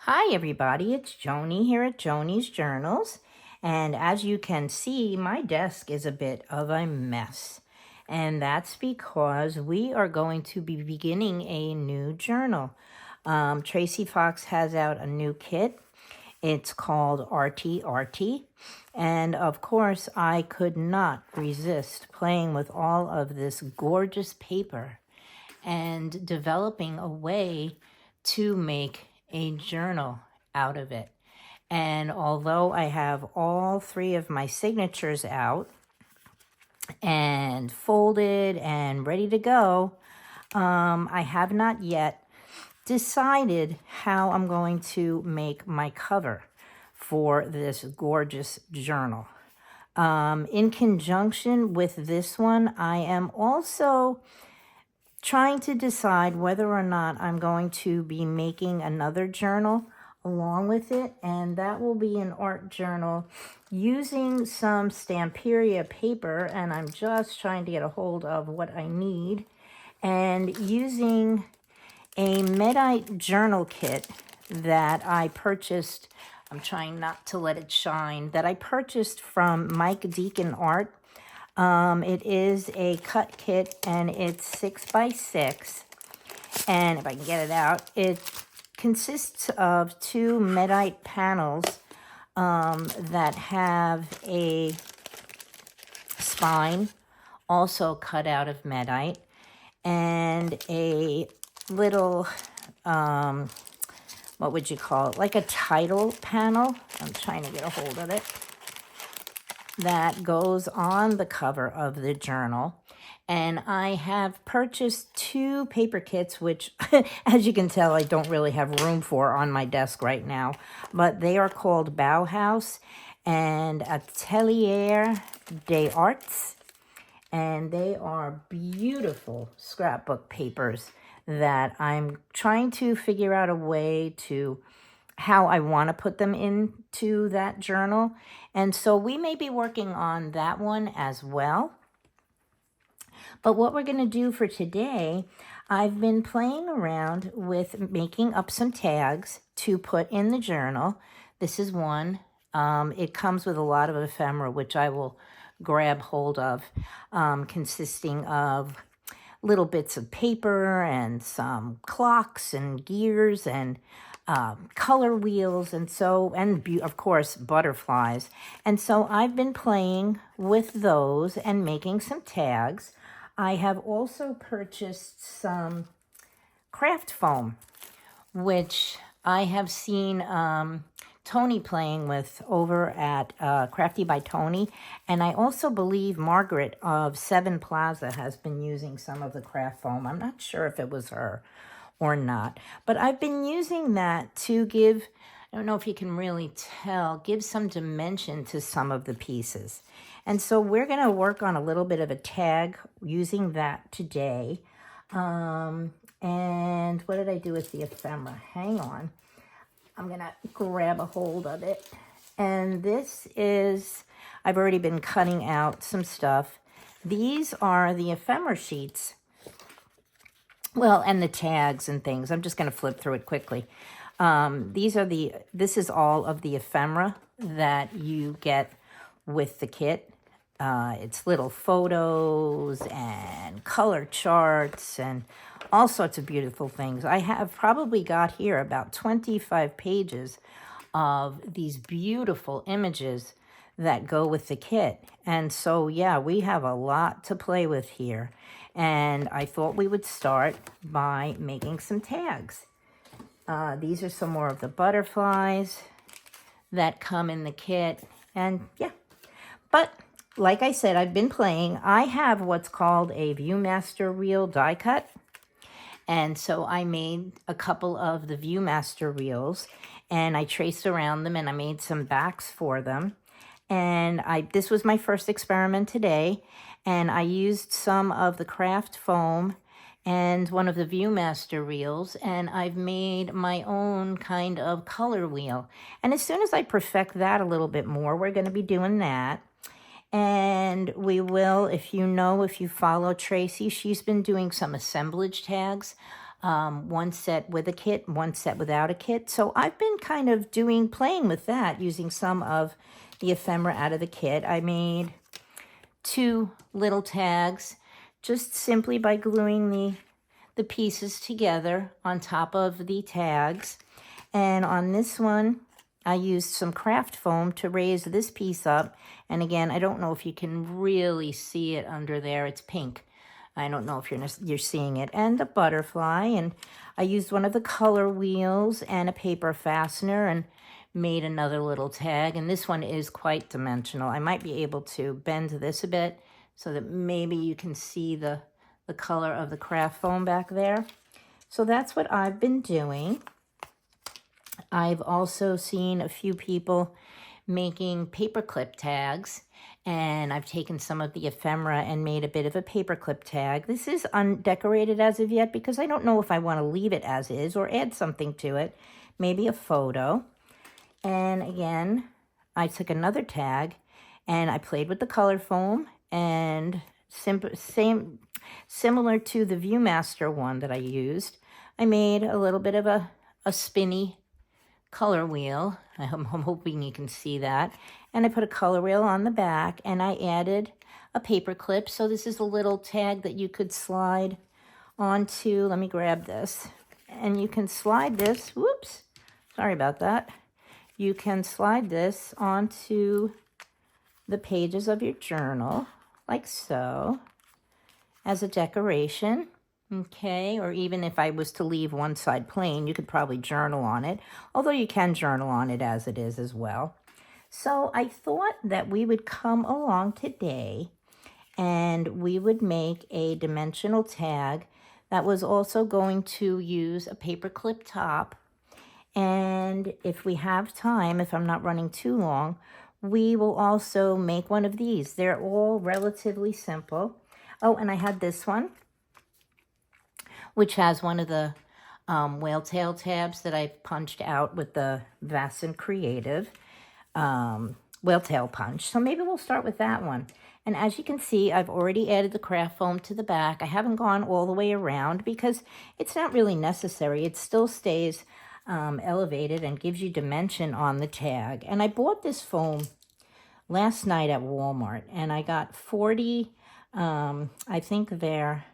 Hi everybody, it's Joni here at Joni's Journals, and as you can see, my desk is a bit of a mess, and that's because we are going to be beginning a new journal. Tracy Fox has out a new kit. It's called Arty Arty, and of course I could not resist playing with all of this gorgeous paper and developing a way to make a journal out of it. And although I have all three of my signatures out and folded and ready to go, I have not yet decided how I'm going to make my cover for this gorgeous journal. In conjunction with this one, I am also trying to decide whether or not I'm going to be making another journal along with it, and that will be an art journal using some Stamperia paper, and I'm just trying to get a hold of what I need, and using a Medite journal kit that I purchased. I'm trying not to let it shine, that I purchased from Mike Deacon Art. It is a cut kit, and it's 6x6, and if I can get it out, it consists of two Medite panels that have a spine, also cut out of Medite, and a little, what would you call it, like a title panel. I'm trying to get a hold of it. That goes on the cover of the journal. And I have purchased two paper kits, which, as you can tell, I don't really have room for on my desk right now. But they are called Bauhaus and Atelier des Arts. And they are beautiful scrapbook papers that I'm trying to figure out a way to how I want to put them into that journal. And so we may be working on that one as well. But what we're going to do for today, I've been playing around with making up some tags to put in the journal. This is one. It comes with a lot of ephemera, which I will grab hold of, consisting of little bits of paper and some clocks and gears and color wheels, and so, and of course butterflies. And so I've been playing with those and making some tags. I have also purchased some craft foam, which I have seen Tony playing with over at Crafty by Tony. And I also believe Margaret of Seven Plaza has been using some of the craft foam. I'm not sure if it was her or not, but I've been using that to give, I don't know if you can really tell, give some dimension to some of the pieces. And so we're going to work on a little bit of a tag using that today. And what did I do with the ephemera? Hang on. I'm going to grab a hold of it. And this is, I've already been cutting out some stuff. These are the ephemera sheets. Well, and the tags and things. I'm just going to flip through it quickly. This is all of the ephemera that you get with the kit. It's little photos and color charts and all sorts of beautiful things. I have probably got here about 25 pages of these beautiful images that go with the kit. And so, yeah, we have a lot to play with here. And I thought we would start by making some tags. These are some more of the butterflies that come in the kit. And yeah, but like I said, I've been playing. I have what's called a Viewmaster reel die cut. And so I made a couple of the Viewmaster reels, and I traced around them, and I made some backs for them. And this was my first experiment today, and I used some of the craft foam and one of the Viewmaster reels, and I've made my own kind of color wheel. And as soon as I perfect that a little bit more, we're going to be doing that. And we will, if you follow Tracy, she's been doing some assemblage tags one set with a kit, one set without a kit. So I've been kind of playing with that, using some of the ephemera out of the kit. I made 2 little tags just simply by gluing the pieces together on top of the tags. And on this one, I used some craft foam to raise this piece up. And again, I don't know if you can really see it under there. It's pink. I don't know if you're seeing it. And the butterfly. And I used one of the color wheels and a paper fastener and made another little tag. And this one is quite dimensional. I might be able to bend this a bit so that maybe you can see the color of the craft foam back there. So that's what I've been doing. I've also seen a few people making paperclip tags, and I've taken some of the ephemera and made a bit of a paperclip tag. This is undecorated as of yet because I don't know if I want to leave it as is or add something to it, maybe a photo. And again, I took another tag and I played with the color foam, and similar to the Viewmaster one that I used, I made a little bit of a spinny color wheel. I'm hoping you can see that. And I put a color wheel on the back, and I added a paper clip. So this is a little tag that you could slide onto. Let me grab this. And you can slide this. Whoops. Sorry about that. You can slide this onto the pages of your journal, like so, as a decoration. Okay, or even if I was to leave one side plain, you could probably journal on it, although you can journal on it as it is as well. So I thought that we would come along today and we would make a dimensional tag that was also going to use a paperclip top. And if we have time, if I'm not running too long, we will also make one of these. They're all relatively simple. Oh, and I had this one, which has one of the whale tail tabs that I punched out with the Vasson Creative whale tail punch. So maybe we'll start with that one. And as you can see, I've already added the craft foam to the back. I haven't gone all the way around because it's not really necessary. It still stays elevated and gives you dimension on the tag. And I bought this foam last night at Walmart, and I got 40, I think they're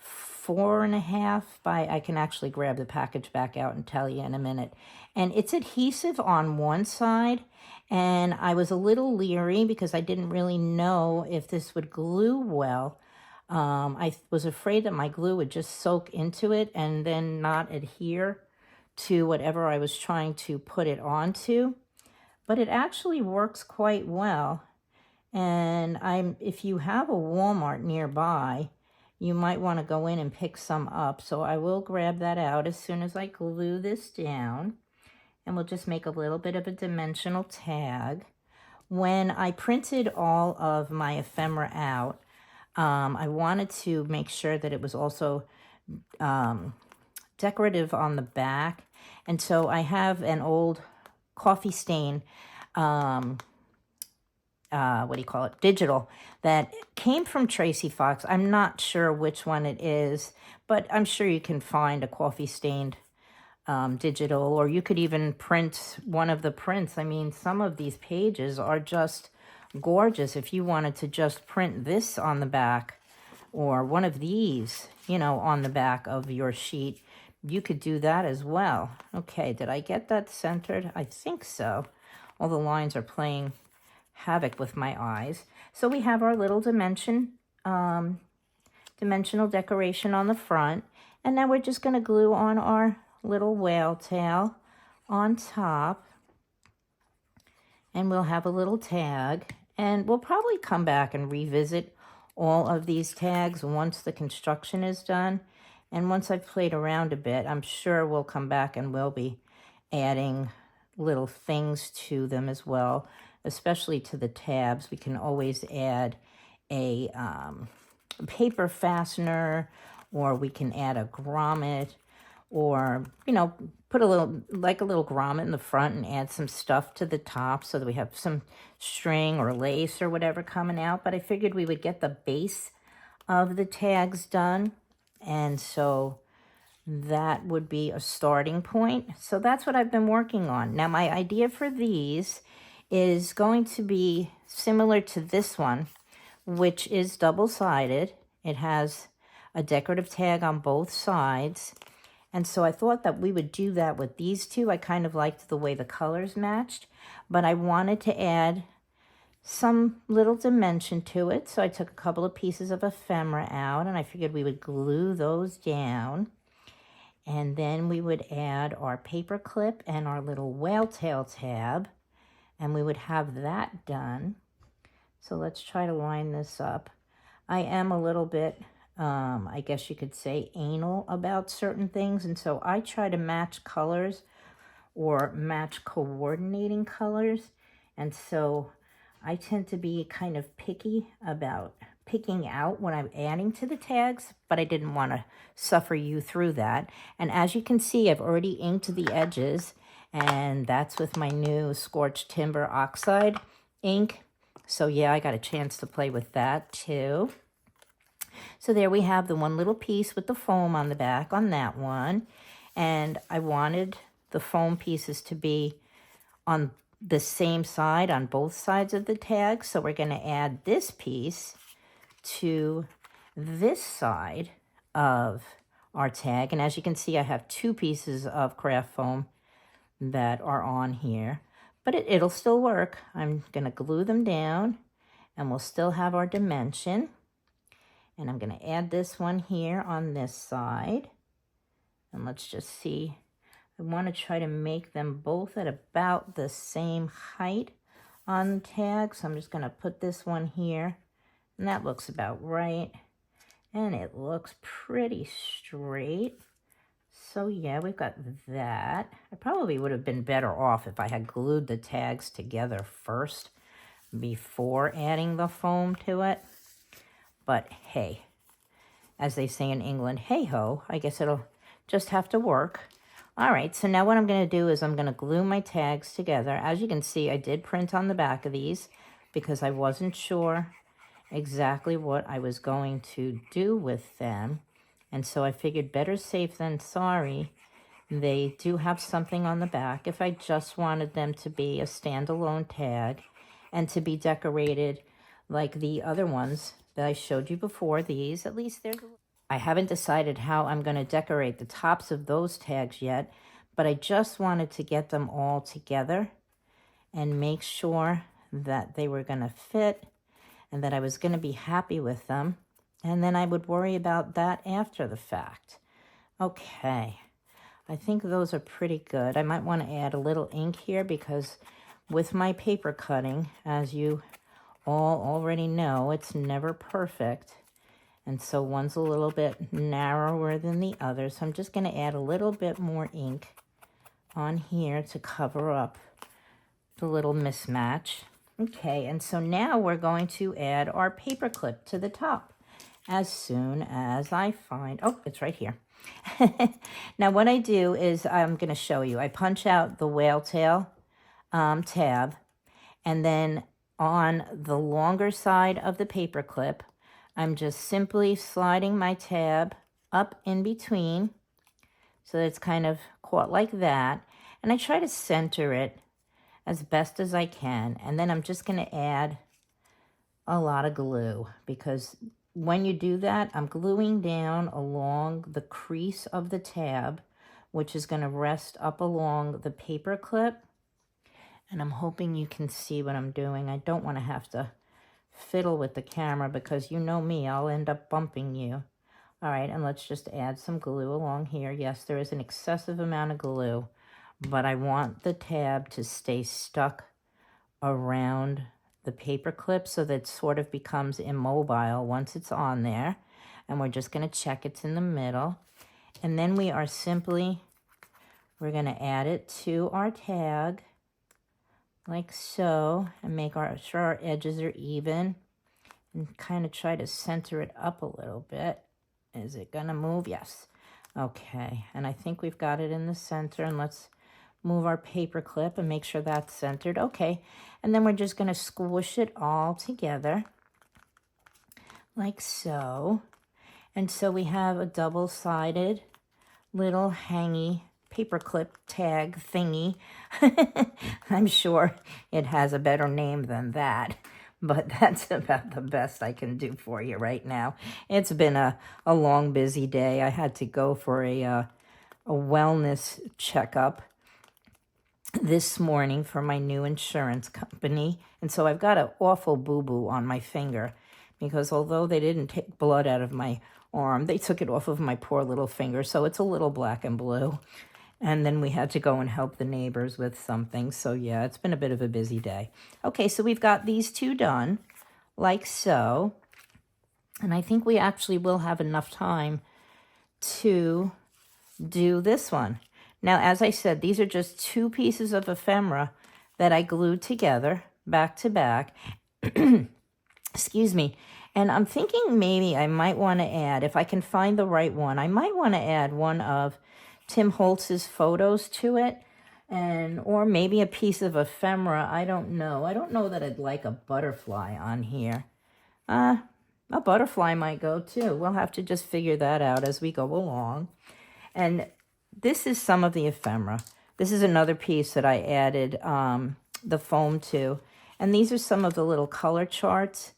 4.5 by, I can actually grab the package back out and tell you in a minute. And it's adhesive on one side, and I was a little leery because I didn't really know if this would glue well. I was afraid that my glue would just soak into it and then not adhere to whatever I was trying to put it onto. But it actually works quite well. And if you have a Walmart nearby, you might want to go in and pick some up. So I will grab that out as soon as I glue this down. And we'll just make a little bit of a dimensional tag. When I printed all of my ephemera out, I wanted to make sure that it was also decorative on the back. And so I have an old coffee stain, digital, that came from Tracy Fox. I'm not sure which one it is, but I'm sure you can find a coffee stained digital, or you could even print one of the prints. I mean, some of these pages are just gorgeous. If you wanted to just print this on the back, or one of these, on the back of your sheet, you could do that as well. Okay, did I get that centered? I think so. All the lines are playing havoc with my eyes. So we have our little dimensional decoration on the front, and now we're just going to glue on our little whale tail on top, and we'll have a little tag, and we'll probably come back and revisit all of these tags once the construction is done. And once I've played around a bit, I'm sure we'll come back and we'll be adding little things to them as well, especially to the tabs. We can always add a paper fastener, or we can add a grommet, or, put a little grommet in the front and add some stuff to the top so that we have some string or lace or whatever coming out. But I figured we would get the base of the tags done. And so that would be a starting point. So that's what I've been working on. Now my idea for these is going to be similar to this one, which is double-sided. It has a decorative tag on both sides. And so I thought that we would do that with these two. I kind of liked the way the colors matched, but I wanted to add some little dimension to it. So I took a couple of pieces of ephemera out, and I figured we would glue those down. And then we would add our paper clip and our little whale tail tab, and we would have that done. So let's try to line this up. I am a little bit, I guess you could say, anal about certain things, and so I try to match colors or match coordinating colors. And so I tend to be kind of picky about picking out what I'm adding to the tags, but I didn't want to suffer you through that. And as you can see, I've already inked the edges, and that's with my new Scorched Timber Oxide ink. So yeah, I got a chance to play with that too. So there we have the one little piece with the foam on the back on that one. And I wanted the foam pieces to be on the same side on both sides of the tag. So we're going to add this piece to this side of our tag. And as you can see, I have two pieces of craft foam that are on here, but it'll still work. I'm going to glue them down, and we'll still have our dimension. And I'm going to add this one here on this side. And let's just see. I want to try to make them both at about the same height on the tag. So I'm just going to put this one here, and that looks about right. And it looks pretty straight. So yeah, we've got that. I probably would have been better off if I had glued the tags together first before adding the foam to it. But hey, as they say in England, hey-ho, I guess it'll just have to work. All right, so now what I'm going to do is I'm going to glue my tags together. As you can see, I did print on the back of these because I wasn't sure exactly what I was going to do with them. And so I figured better safe than sorry. They do have something on the back if I just wanted them to be a standalone tag and to be decorated like the other ones that I showed you before. These, at least I haven't decided how I'm going to decorate the tops of those tags yet, but I just wanted to get them all together and make sure that they were going to fit and that I was going to be happy with them. And then I would worry about that after the fact. Okay, I think those are pretty good. I might want to add a little ink here because with my paper cutting, as you all already know, it's never perfect. And so one's a little bit narrower than the other. So I'm just going to add a little bit more ink on here to cover up the little mismatch. Okay, and so now we're going to add our paper clip to the top as soon as I find, oh, it's right here. Now what I do is I'm going to show you. I punch out the whale tail tab, and then on the longer side of the paper clip, I'm just simply sliding my tab up in between so that it's kind of caught like that. And I try to center it as best as I can. And then I'm just going to add a lot of glue because when you do that, I'm gluing down along the crease of the tab, which is going to rest up along the paper clip. And I'm hoping you can see what I'm doing. I don't want to have to fiddle with the camera because you know me, I'll end up bumping you. All right, and let's just add some glue along here. Yes, there is an excessive amount of glue, but I want the tab to stay stuck around the paper clip so that it sort of becomes immobile once it's on there. And we're just going to check it's in the middle. And then we are simply, we're going to add it to our tag like so, and make sure our edges are even, and kind of try to center it up a little bit. Is it gonna move? Yes. Okay, and I think we've got it in the center, and let's move our paper clip and make sure that's centered. Okay, and then we're just gonna squish it all together like so. And so we have a double-sided little hangy paperclip tag thingy. I'm sure it has a better name than that, but that's about the best I can do for you right now. It's been a long, busy day. I had to go for a wellness checkup this morning for my new insurance company. And so I've got an awful boo-boo on my finger because although they didn't take blood out of my arm, they took it off of my poor little finger. So it's a little black and blue. And then we had to go and help the neighbors with something. So yeah, it's been a bit of a busy day. Okay, so we've got these two done like so. And I think we actually will have enough time to do this one. Now, as I said, these are just two pieces of ephemera that I glued together back to back. Excuse me. And I'm thinking maybe I might want to add, if I can find the right one, I might want to add one of Tim Holtz's photos to it, or maybe a piece of ephemera. I don't know. I don't know that I'd like a butterfly on here. A butterfly might go too. We'll have to just figure that out as we go along. And this is some of the ephemera. This is another piece that I added the foam to. And these are some of the little color charts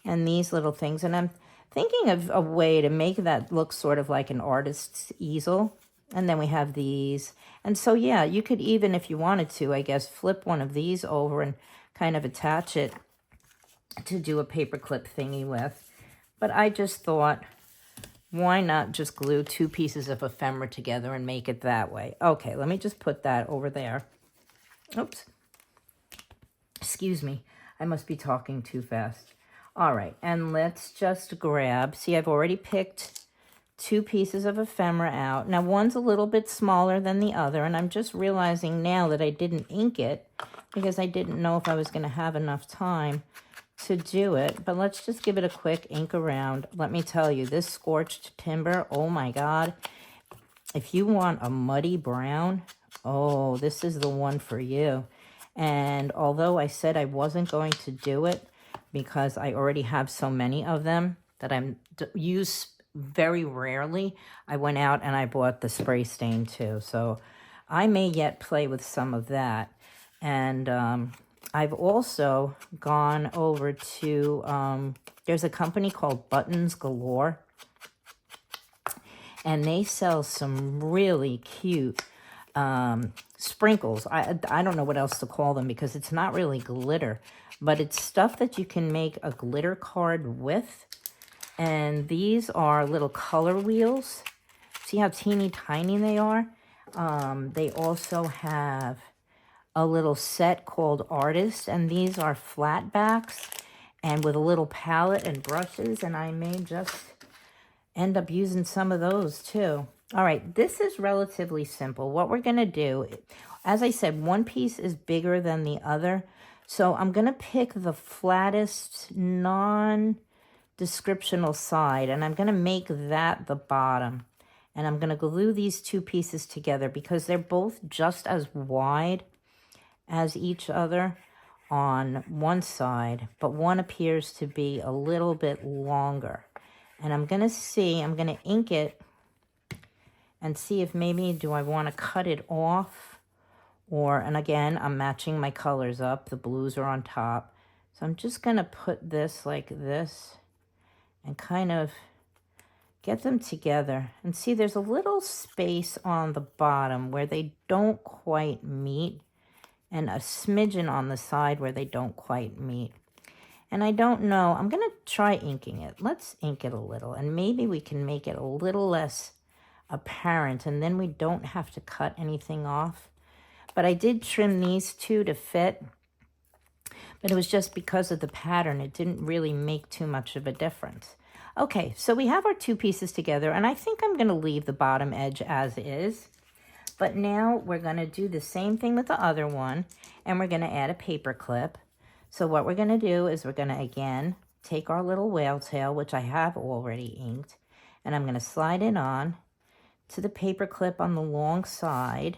and these little things. And I'm thinking of a way to make that look sort of like an artist's easel. And then we have these. And so, yeah, you could even, if you wanted to, I guess, flip one of these over and kind of attach it to do a paperclip thingy with. But I just thought, why not just glue two pieces of ephemera together and make it that way? Okay, let me just put that over there. Oops. Excuse me. I must be talking too fast. All right, and let's just grab. See, I've already picked two pieces of ephemera out. Now, one's a little bit smaller than the other, and I'm just realizing now that I didn't ink it because I didn't know if I was going to have enough time to do it, but let's just give it a quick ink around. Let me tell you, this scorched timber, oh my God. If you want a muddy brown, oh, this is the one for you. And although I said I wasn't going to do it because I already have so many of them that I'm use very rarely, I went out and I bought the spray stain too. So I may yet play with some of that. And I've also gone over to, there's a company called Buttons Galore, and they sell some really cute sprinkles. I don't know what else to call them because it's not really glitter, but it's stuff that you can make a glitter card with. And these are little color wheels. See how teeny tiny they are? They also have a little set called Artist, and these are flat backs and with a little palette and brushes, and I may just end up using some of those too. All right, this is relatively simple. What we're going to do, as I said, one piece is bigger than the other, so I'm going to pick the flattest non-descriptional side, and I'm going to make that the bottom. And I'm going to glue these two pieces together because they're both just as wide as each other on one side, but one appears to be a little bit longer. And I'm going to ink it and see if maybe do I want to cut it off, and again, I'm matching my colors up. The blues are on top. So I'm just going to put this like this and kind of get them together. And see, there's a little space on the bottom where they don't quite meet, and a smidgen on the side where they don't quite meet. And I don't know, I'm going to try inking it. Let's ink it a little, and maybe we can make it a little less apparent, and then we don't have to cut anything off. But I did trim these two to fit, but it was just because of the pattern. It didn't really make too much of a difference. Okay, so we have our two pieces together, and I think I'm going to leave the bottom edge as is. But now we're going to do the same thing with the other one, and we're going to add a paper clip. So what we're going to do is we're going to, again, take our little whale tail, which I have already inked, and I'm going to slide it on to the paper clip on the long side,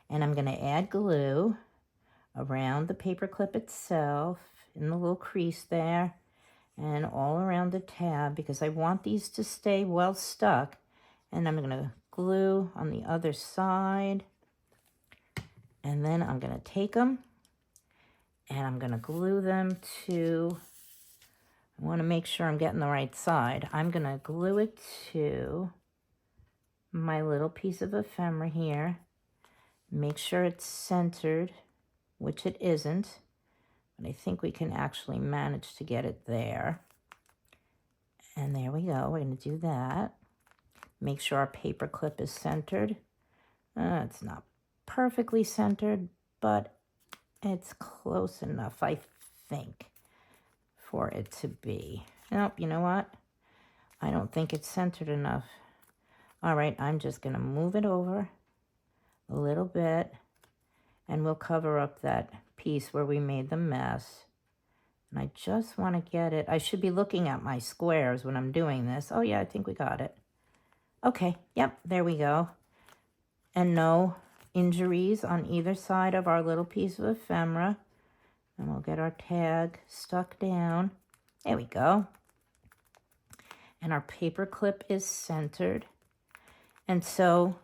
and I'm going to add glue around the paper clip itself in the little crease there and all around the tab because I want these to stay well stuck. And I'm going to glue on the other side. And then I'm going to take them and I'm going to glue them to, I want to make sure I'm getting the right side. I'm going to glue it to my little piece of ephemera here. Make sure it's centered, which it isn't, but I think we can actually manage to get it there. And there we go. We're going to do that. Make sure our paper clip is centered. It's not perfectly centered, but it's close enough, I think, for it to be. Nope, you know what? I don't think it's centered enough. All right, I'm just going to move it over a little bit, and we'll cover up that piece where we made the mess. And I just want to get it. I should be looking at my squares when I'm doing this. Oh, yeah, I think we got it. Okay, yep, there we go. And no injuries on either side of our little piece of ephemera. And we'll get our tag stuck down. There we go. And our paper clip is centered. And so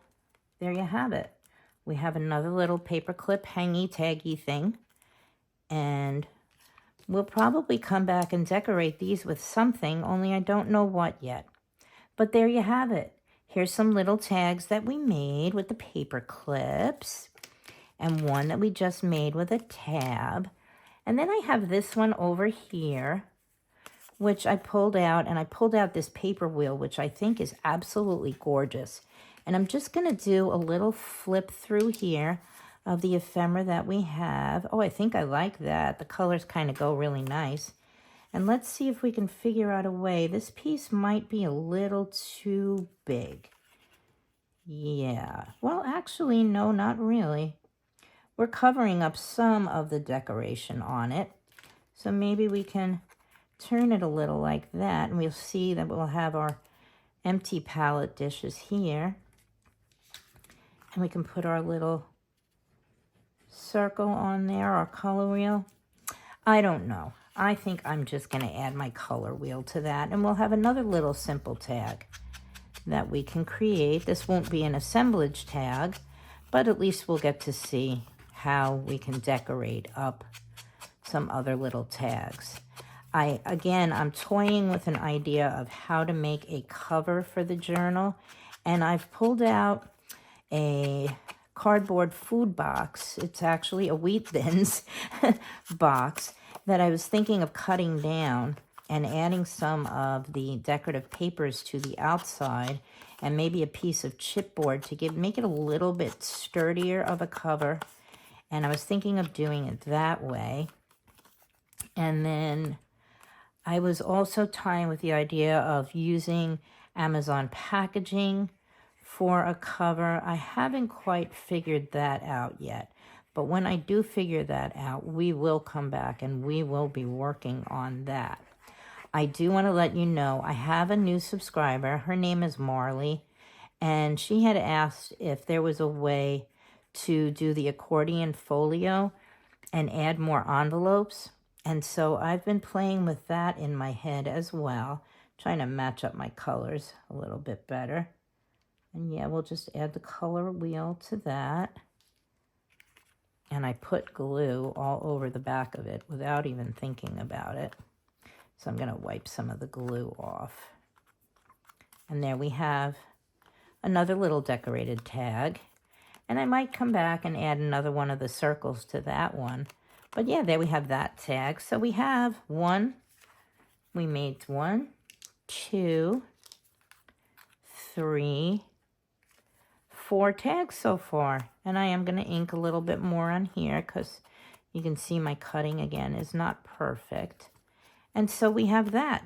there you have it. We have another little paper clip hangy taggy thing. And we'll probably come back and decorate these with something, only I don't know what yet. But there you have it. Here's some little tags that we made with the paper clips. And one that we just made with a tab. And then I have this one over here, which I pulled out. And I pulled out this paper wheel, which I think is absolutely gorgeous. And I'm just going to do a little flip through here of the ephemera that we have. Oh, I think I like that. The colors kind of go really nice. And let's see if we can figure out a way. This piece might be a little too big. Yeah. Well, actually, no, not really. We're covering up some of the decoration on it. So maybe we can turn it a little like that. And we'll see that we'll have our empty palette dishes here. And we can put our little circle on there, our color wheel. I don't know. I think I'm just going to add my color wheel to that. And we'll have another little simple tag that we can create. This won't be an assemblage tag, but at least we'll get to see how we can decorate up some other little tags. I'm toying with an idea of how to make a cover for the journal. And I've pulled out a cardboard food box. It's actually a wheat thins box that I was thinking of cutting down and adding some of the decorative papers to the outside and maybe a piece of chipboard to make it a little bit sturdier of a cover. And I was thinking of doing it that way. And then I was also tying with the idea of using Amazon packaging for a cover. I haven't quite figured that out yet. But when I do figure that out, we will come back and we will be working on that. I do want to let you know I have a new subscriber. Her name is Marley. And she had asked if there was a way to do the accordion folio and add more envelopes. And so I've been playing with that in my head as well, trying to match up my colors a little bit better. And yeah, we'll just add the color wheel to that. And I put glue all over the back of it without even thinking about it. So I'm going to wipe some of the glue off. And there we have another little decorated tag. And I might come back and add another one of the circles to that one. But yeah, there we have that tag. So we have we made 1, 2, 3, 4 tags so far. And I am going to ink a little bit more on here because you can see my cutting again is not perfect. And so we have that.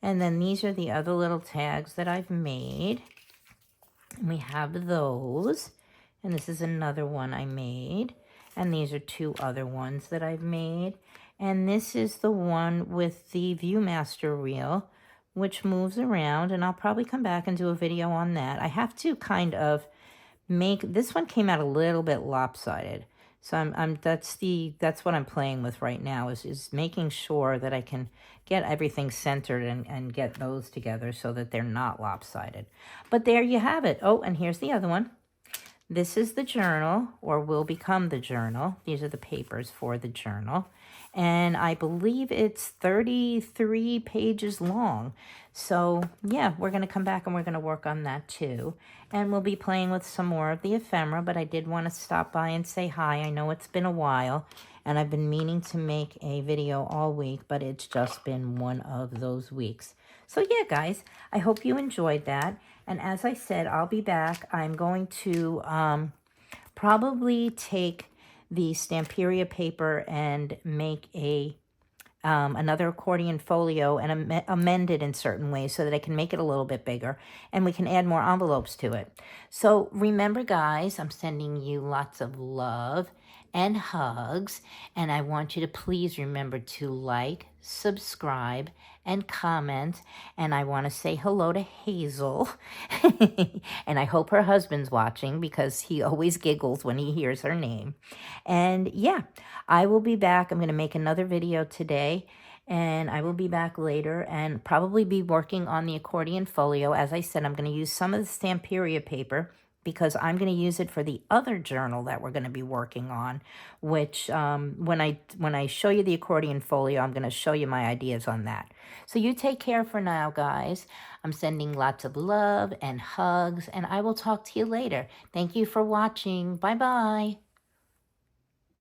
And then these are the other little tags that I've made. And we have those. And this is another one I made. And these are 2 other ones that I've made. And this is the one with the Viewmaster reel, which moves around. And I'll probably come back and do a video on that. I have to kind of this one came out a little bit lopsided. So that's what I'm playing with right now is making sure that I can get everything centered and get those together so that they're not lopsided. But there you have it. Oh, and here's the other one. This is the journal, or will become the journal. These are the papers for the journal. And I believe it's 33 pages long. So, yeah, we're going to come back and we're going to work on that too. And we'll be playing with some more of the ephemera, but I did want to stop by and say hi. I know it's been a while, and I've been meaning to make a video all week, but it's just been one of those weeks. So, yeah, guys, I hope you enjoyed that. And as I said, I'll be back. I'm going to probably take the Stamperia paper and make a another accordion folio and amend it in certain ways so that I can make it a little bit bigger and we can add more envelopes to it. So remember, guys, I'm sending you lots of love and hugs, and I want you to please remember to like, subscribe, and comment. And I want to say hello to Hazel. And I hope her husband's watching because he always giggles when he hears her name. And yeah, I will be back. I'm going to make another video today, and I will be back later and probably be working on the accordion folio. As I said, I'm going to use some of the Stamperia paper because I'm going to use it for the other journal that we're going to be working on, which when I show you the accordion folio, I'm going to show you my ideas on that. So you take care for now, guys. I'm sending lots of love and hugs, and I will talk to you later. Thank you for watching. Bye-bye.